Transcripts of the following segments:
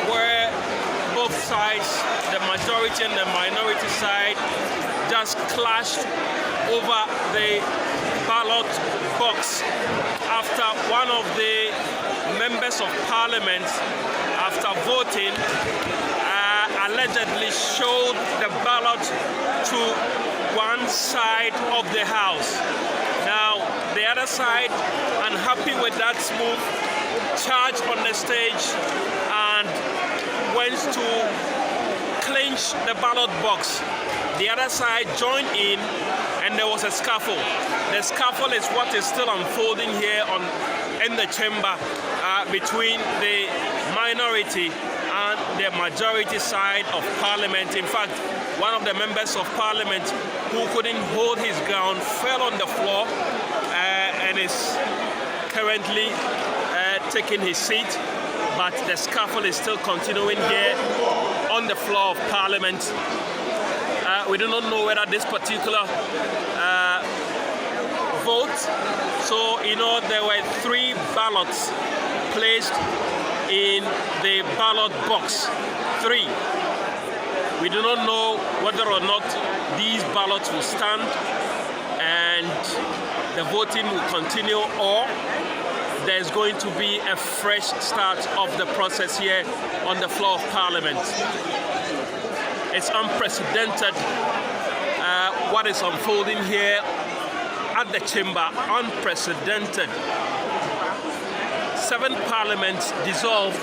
where both sides, the majority and the minority side, just clashed over the ballot box after one of the members of parliament, after voting, allegedly showed the ballot to one side of the house. Now, the other side, unhappy with that move, charged on the stage and went to clinch the ballot box. The other side joined in and there was a scuffle. The scuffle is what is still unfolding here in the chamber between the minority and the majority side of parliament. In fact, one of the members of parliament who couldn't hold his ground fell on the floor and is currently taking his seat, but the scuffle is still continuing here on the floor of parliament. We do not know whether this particular vote, so there were 3 ballots placed in the ballot box. 3. We do not know whether or not these ballots will stand and the voting will continue, or there's going to be a fresh start of the process here on the floor of parliament. It's unprecedented what is unfolding here at the chamber. Unprecedented. 7 parliaments dissolved,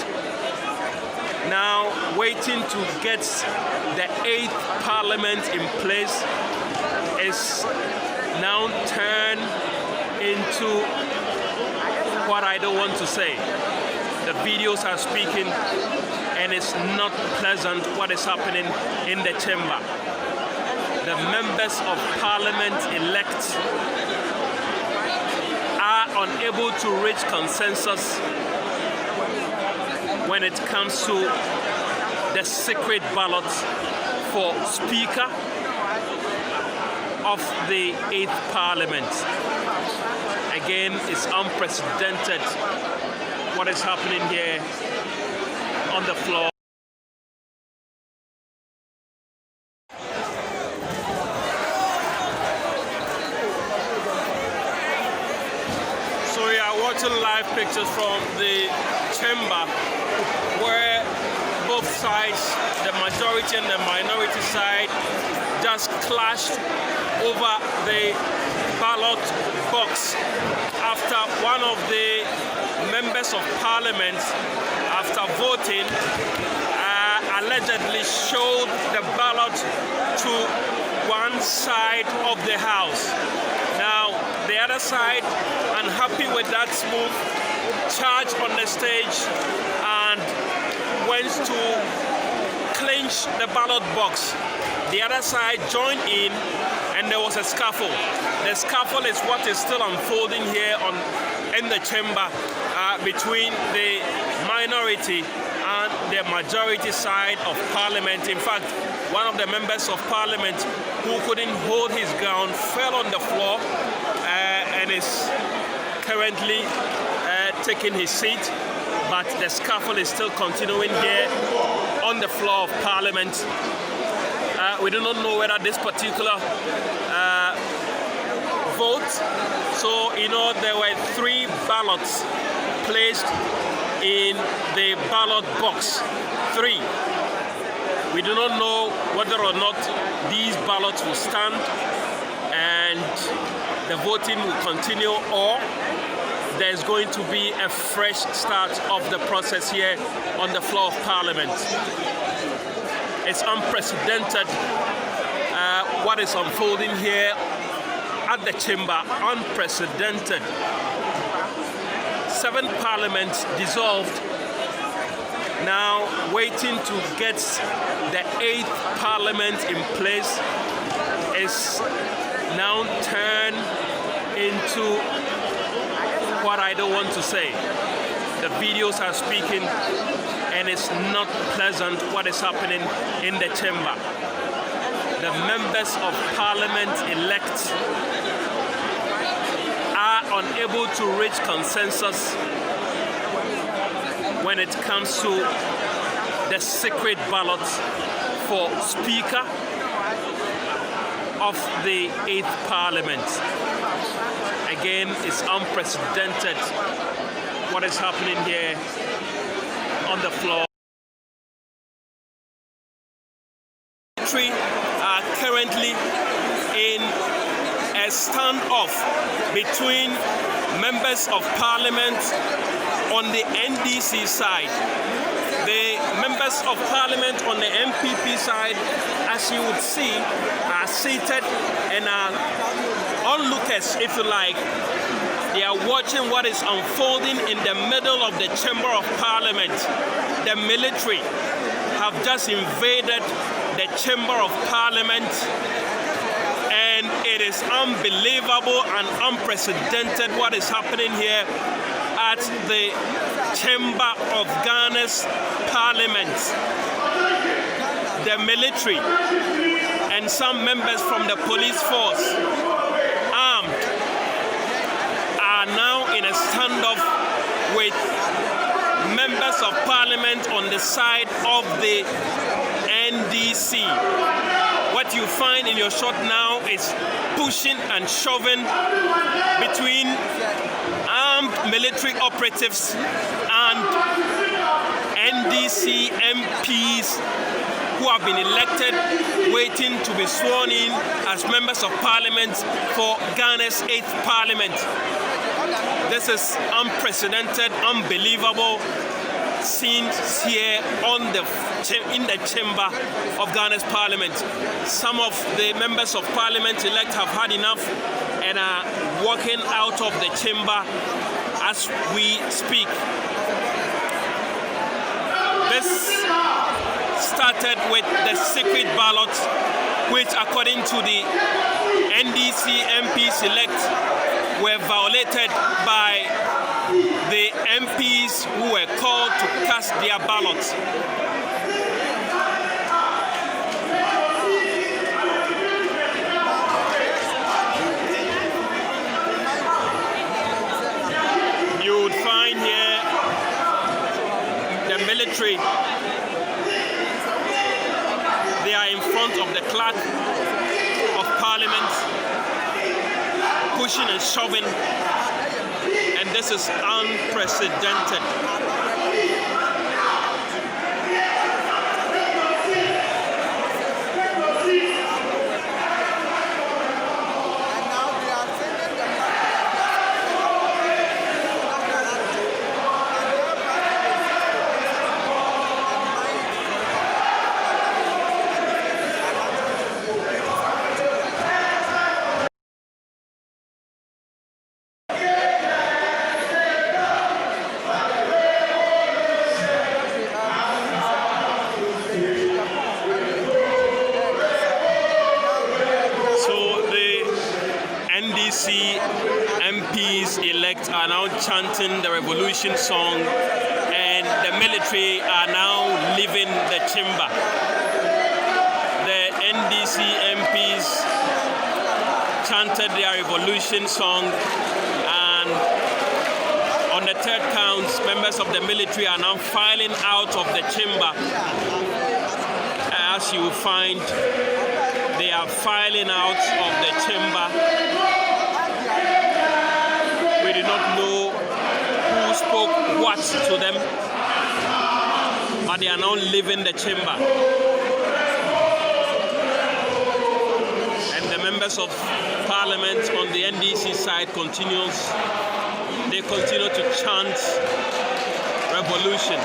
now waiting to get the 8th parliament in place. Is now turned into what I don't want to say. The videos are speaking and it's not pleasant what is happening in the chamber. The members of parliament elect are unable to reach consensus when it comes to the secret ballot for Speaker of the 8th Parliament. Again, it's unprecedented what is happening here on the floor. So we are watching live pictures from the chamber where both sides, the majority and the minority side, just clashed over the ballot box after one of the members of parliament, after voting, allegedly showed the ballot to one side of the house. Now, the other side, unhappy with that move, charged on the stage and went to clinch the ballot box. The other side joined in and there was a scuffle. The scuffle is what is still unfolding here in the chamber between the minority and the majority side of parliament. In fact, one of the members of parliament who couldn't hold his ground fell on the floor and is currently taking his seat, but the scuffle is still continuing here on the floor of parliament. We do not know whether this particular vote, so there were 3 ballots placed in the ballot box. 3. We do not know whether or not these ballots will stand and the voting will continue, or there's going to be a fresh start of the process here on the floor of parliament. It's unprecedented what is unfolding here at the chamber. Unprecedented. 7 parliaments dissolved, now waiting to get the 8th parliament in place. Is now turned into what I don't want to say. The videos are speaking and it's not pleasant what is happening in the chamber. The members of parliament elect are unable to reach consensus when when it comes to the secret ballot for Speaker of the 8th Parliament. Again, it's unprecedented what is happening here on the floor. Are currently in a standoff between members of Parliament on the NDC side. The members of Parliament on the MPP side, as you would see, are seated and are onlookers, if you like. They are watching what is unfolding in the middle of the Chamber of Parliament. The military have just invaded the Chamber of Parliament, and it is unbelievable and unprecedented what is happening here at the Chamber of Ghana's Parliament. The military and some members from the police force, armed, are now in a standoff with members of Parliament on the side of the NDC. What you find in your shot now is pushing and shoving between armed military operatives and NDC MPs who have been elected, waiting to be sworn in as members of Parliament for Ghana's 8th Parliament. This is unprecedented, unbelievable scenes here in the chamber of Ghana's Parliament. Some of the members of Parliament elect have had enough and are walking out of the chamber as we speak. This started with the secret ballot, which according to the NDC MPs elect were violated by the MPs who were called to cast their ballots. You would find here the military. They are in front of the clerk of Parliament, pushing and shoving, and this is unprecedented. NDC MPs elect are now chanting the revolution song, and the military are now leaving the chamber. The NDC MPs chanted their revolution song, and on the third count, members of the military are now filing out of the chamber. As you will find, they are filing out of the chamber. We do not know who spoke what to them, but they are now leaving the chamber. And the members of Parliament on the NDC side continue to chant revolution.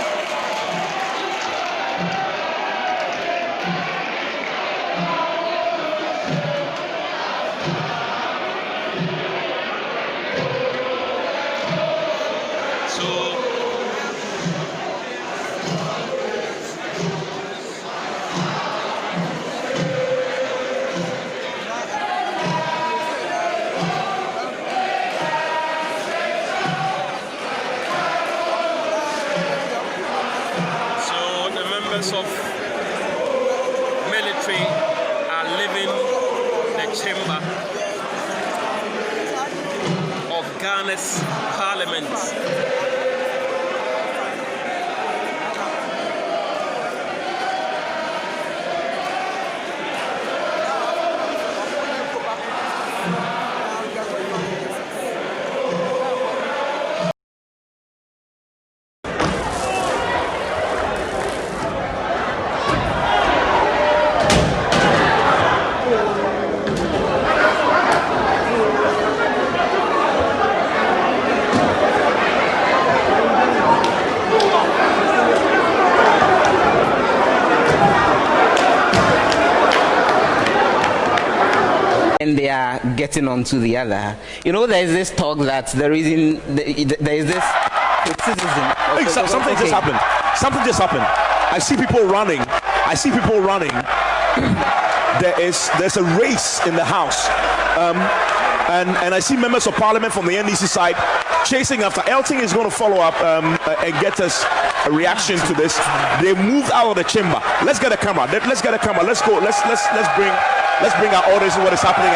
Of military are leaving the chamber of Ghana's Parliament. and they are getting onto the other. You know, there is this talk that the reason there is this criticism. Something just happened. Something just happened. I see people running. There's a race in the house, and I see members of parliament from the NDC side chasing after. Elting is going to follow up and get us a reaction to this. They moved out of the chamber. Let's get a camera. Let's get a camera. Let's go. Let's bring our audience to what is happening.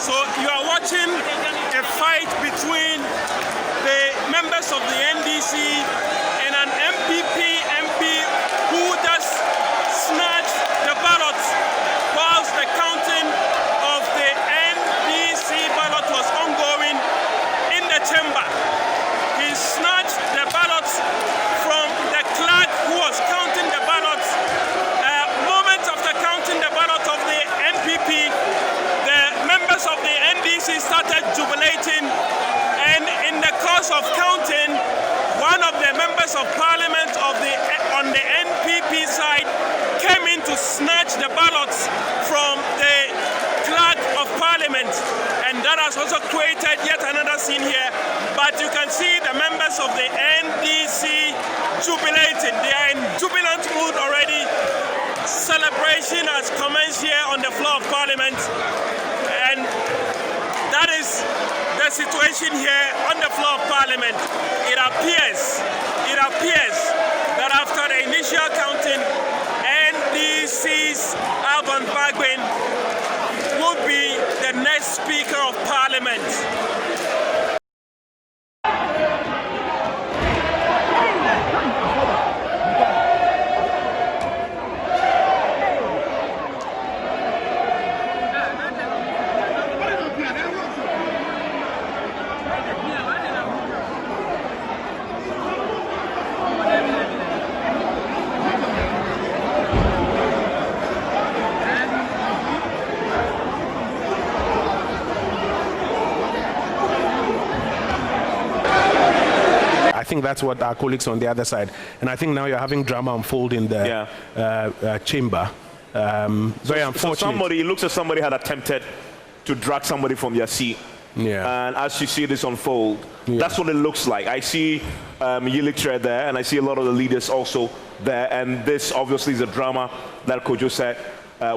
So you are watching a fight between the members of the NDC and an MP who just snatched the ballots whilst the counting of the NDC ballot was ongoing in the chamber. He snatched the ballots from the clerk who was counting the ballots. Moments after counting the ballot of the NPP, the members of the NDC started jubilating, and in the course of counting, one of the members of parliament on the NPP side came in to snatch the ballots from the clerk of parliament, and that has also created yet another scene here. But you can see the members of the NDC jubilating. They are in jubilant mood already. Celebration has commenced here on the floor of parliament, and that is the situation here on the floor of parliament. It appears that after the initial counting, NDC's Alban Bagwin would be the next Speaker of Parliament. I think that's what our colleagues on the other side, and I think now you're having drama unfold in the chamber. Very unfortunate. It looks as somebody had attempted to drag somebody from their seat. Yeah. And as you see this unfold, that's what it looks like. I see Yilitre there, and I see a lot of the leaders also there, and this obviously is a drama that Kojo said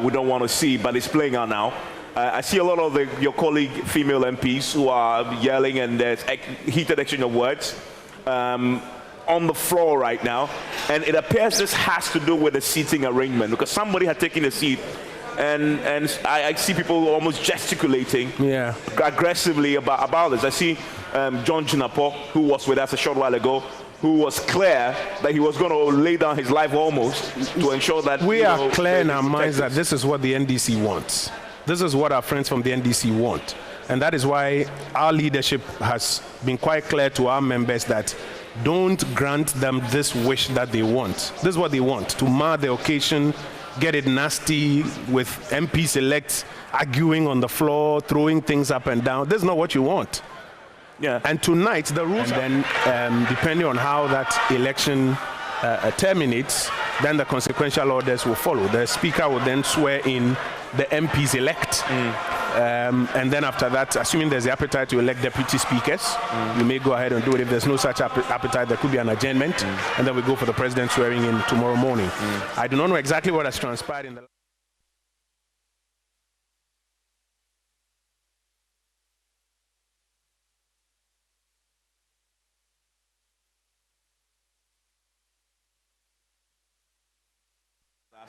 we don't want to see, but it's playing out now. I see a lot of your colleague female MPs who are yelling, and there's heated exchange of words on the floor right now, and it appears this has to do with the seating arrangement, because somebody had taken a seat, and I see people almost gesticulating aggressively about this. I see John Jinapo, who was with us a short while ago, who was clear that he was going to lay down his life almost to ensure that we are clear in our minds that this is what the NDC wants. This is what our friends from the NDC want. And that is why our leadership has been quite clear to our members that don't grant them this wish that they want. This is what they want, to mar the occasion, get it nasty with MPs elect arguing on the floor, throwing things up and down. This is not what you want. Yeah. And tonight, the rules, and then depending on how that election terminates, then the consequential orders will follow. The Speaker will then swear in the MPs elect. And then after that, assuming there's the appetite to elect deputy speakers, we may go ahead and do it. If there's no such appetite, there could be an adjournment, and then we go for the president swearing in tomorrow morning. I do not know exactly what has transpired in the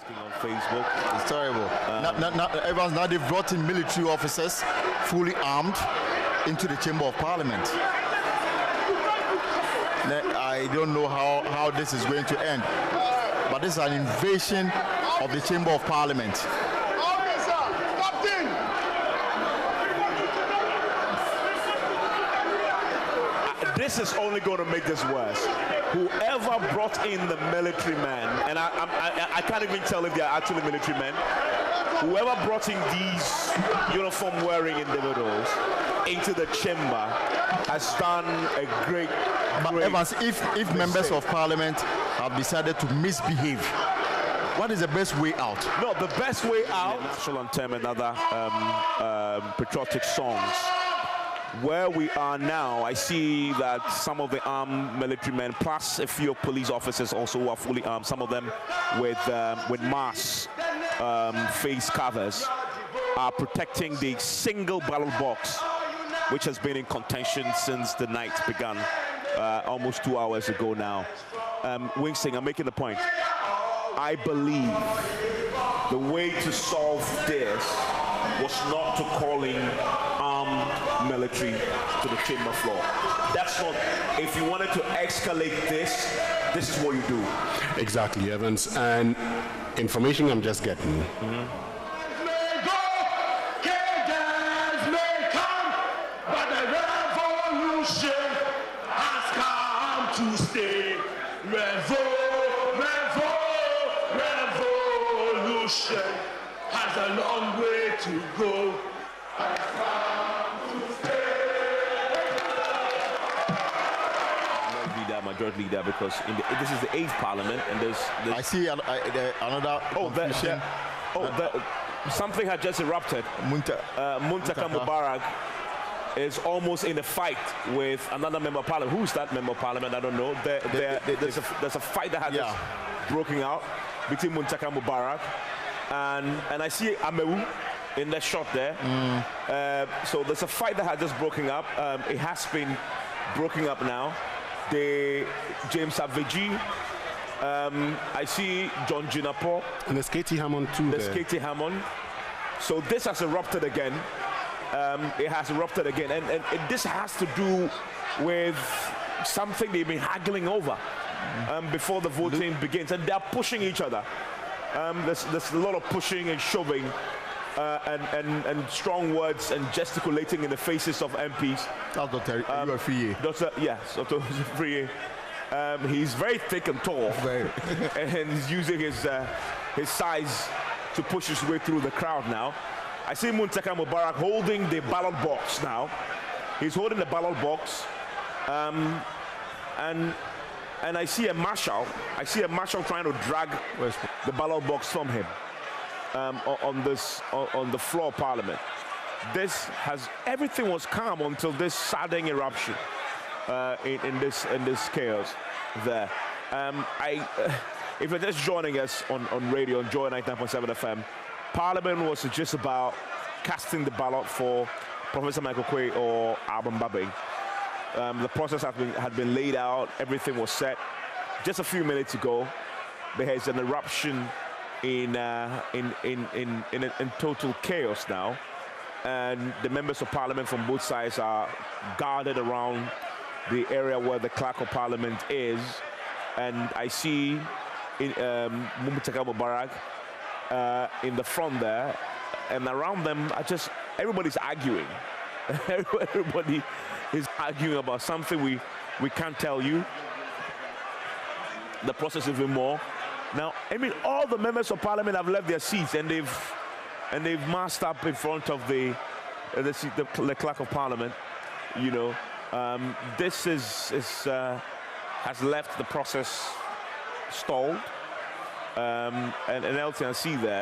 on Facebook. It's terrible. Now they've brought in military officers, fully armed, into the Chamber of Parliament. I don't know how this is going to end, but this is an invasion of the Chamber of Parliament. This is only going to make this worse. Whoever brought in the military men, and I can't even tell if they are actually military men, whoever brought in these uniform-wearing individuals into the chamber has done a great Evans, if members of parliament have decided to misbehave, What is the best way out? No, the best way out. National anthem and other patriotic songs. Where we are now, I see that some of the armed military men, plus a few police officers also who are fully armed, some of them with mask face covers, are protecting the single ballot box, which has been in contention since the night began, almost 2 hours ago now. Wingsing, I'm making the point. I believe the way to solve this was not to call in armed military to the chamber floor. That's not, if you wanted to escalate this is what you do. Exactly, Evans. And information I'm just getting. May go, kingdoms may come, but the revolution has come to stay. Revolution has a long way to go. Has come to stay. Majority leader, because this is the 8th parliament, and there's I see another. something had just erupted. Muntaka Mubarak is almost in a fight with another member of parliament. Who's that member of parliament? I don't know. There's a fight that has just broken out between Muntaka Mubarak and I see Amewu in the shot there. So there's a fight that has just broken up. It has been broken up now. James Aveji, I see John Jinapo. And there's Katie Hammond too. There's Katie Hammond. So this has erupted again. It has erupted again. And this has to do with something they've been haggling over before the voting begins. And they're pushing each other. There's a lot of pushing and shoving and strong words and gesticulating in the faces of MPs. That's Dr. Dr. Friye. He's very thick and tall, and he's using his size to push his way through the crowd now. I see Muntaka Mubarak holding the ballot box now. He's holding the ballot box, and I see a marshal. I see a marshal trying to drag the ballot box from him on the floor of Parliament. Everything was calm until this sudden eruption in this chaos there. If you're just joining us on radio on Joy 99.7 FM, Parliament was just about casting the ballot for Professor Michael Quay or Alban Babbing. The process had been laid out. Everything was set. Just a few minutes ago, there is an eruption in total chaos now, and the members of Parliament from both sides are gathered around the area where the Clerk of Parliament is, and I see Muntaka Mubarak in the front there, and around them everybody's arguing. Everybody is arguing about something we can't tell you. The process is even more. Now, I mean, all the members of Parliament have left their seats and they've massed up in front of the Clerk of Parliament. You know, this has left the process stalled. And LTNC there.